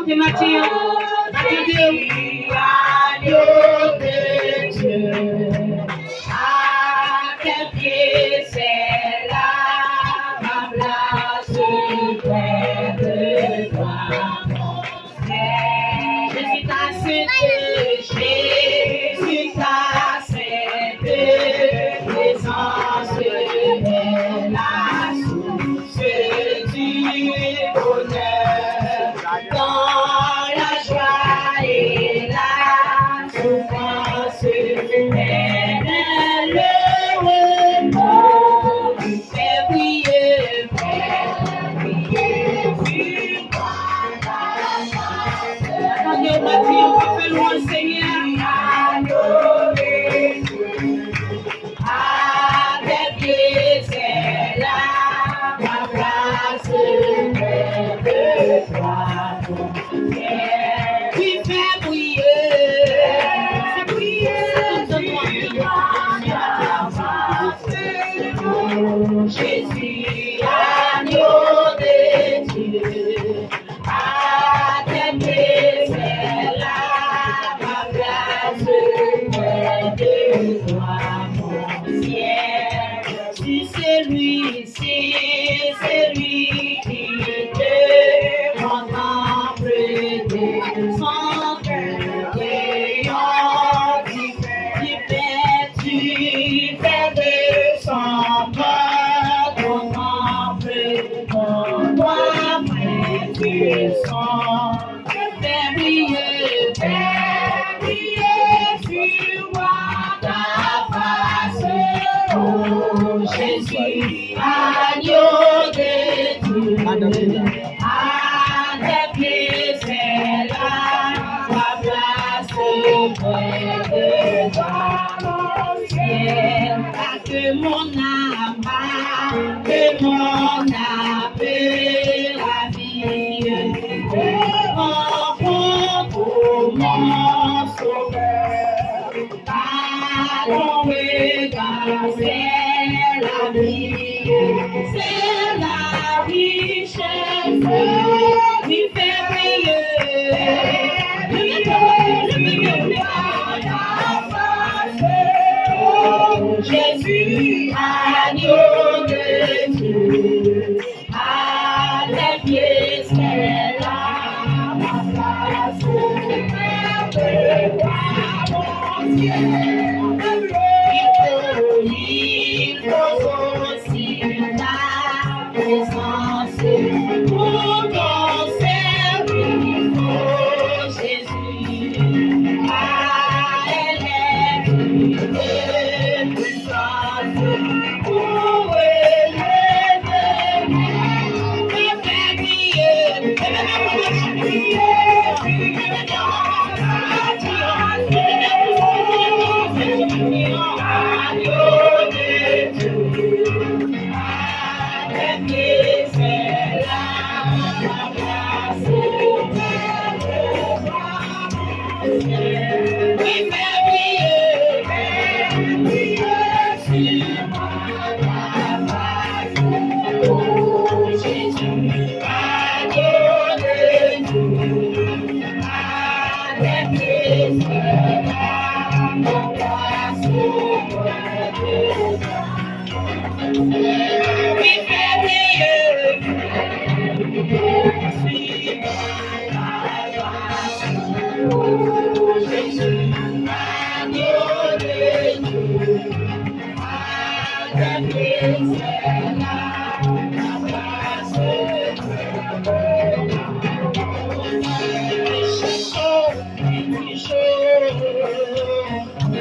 chanter Mathieu. Agneau de Dieu, à tes pieds c'est là ma place près de toi, mon frère. Jésus ta sainte, Jésus ta sainte présence est la source du bonheur. Dans la joie et la souffrance, elle est le repos. Fais briller sur moi. Agneau Mathieu, on va faire loin, Seigneur. À tes pieds, c'est là ma place près de toi, mon Père. Oui, fais briller. Fais briller sur moi ta face. Oh, Jésus, agneau de Dieu, à tes pieds, c'est là ma place près de toi, mon ciel. Si c'est lui qui te contemple de son cœur rayonnant, tu fais de son cœur contemple ton doigt précieux. Fais briller sur moi ta face. Oh Jésus, agneau de Dieu, à tes pieds c'est là ma place près de toi, mon ciel. Que mon âme la vie pour mon sauveur. Allons regard, c'est la vie, c'est la richesse, qui fait briller, ta face. Oh Jésus, agneau de Dieu, à tes pieds c'est là ma place près de toi, mon ciel. Il faut aussi ta présence pour ton service, oh Jésus. Ah, elle est une puissance pour élever, me faire briller,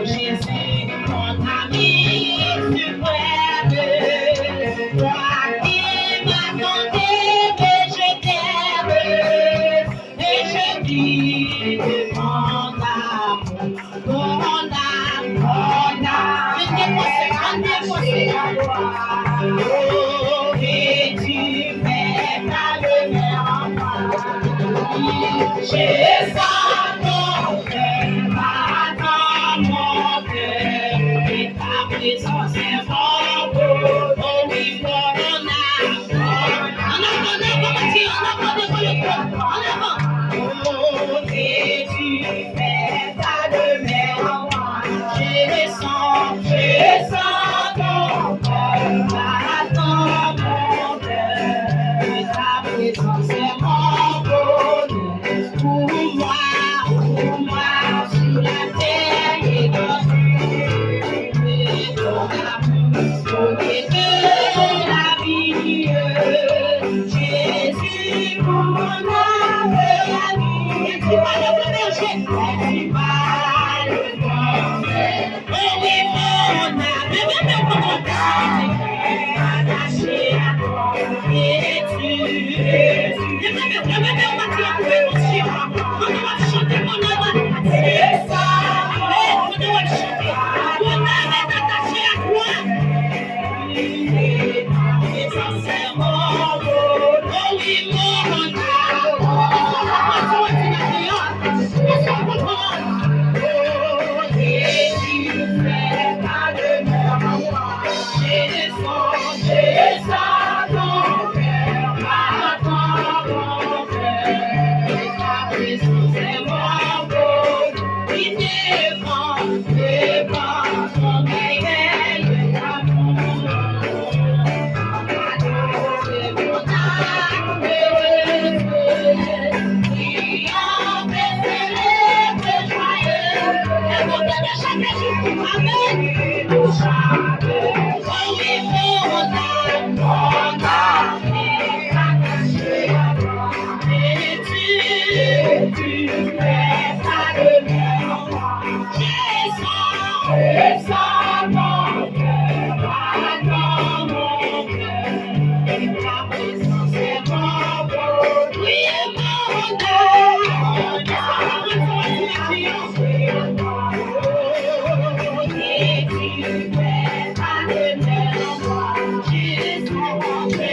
Jésus, mon ami suprême, toi qui m'as compté que je t'aime, et je dis mon âme, je t'ai posé à toi, oh, et tu Attends mon cœur, ta présence est mon bonheur. Pour moi, sur la terre et dans ton amour, donner de la vie. Jésus, mon âme, la vie. Et tu vas le berger, et tu vas le berger. Oh oui, mon âme, même mon âme, attaché à toi. Et tu, même on va dire, on va chanter mon âme, c'est ça. On doit chanter, mon âme est attachée à toi. Et ça c'est mon rôle. Oh oui, mon âme. Oh, et tu fais pas de moi. J'ai descendu ton cœur, attends mon cœur. Et ta présence est mon rôle. Il défend ton merveilleux amour. Adorez mon âme heureuse, criant, célèbre, joyeux. Et mon Dieu de chaque jour, amen. Oh oui, mon âme est attachée à toi. Et tu fais ça de moi. Descends mon cœur, attends mon cœur. Et ta présence est mon beau. Oui, mon âme, et tu fais ça de moi. Jésus,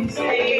Say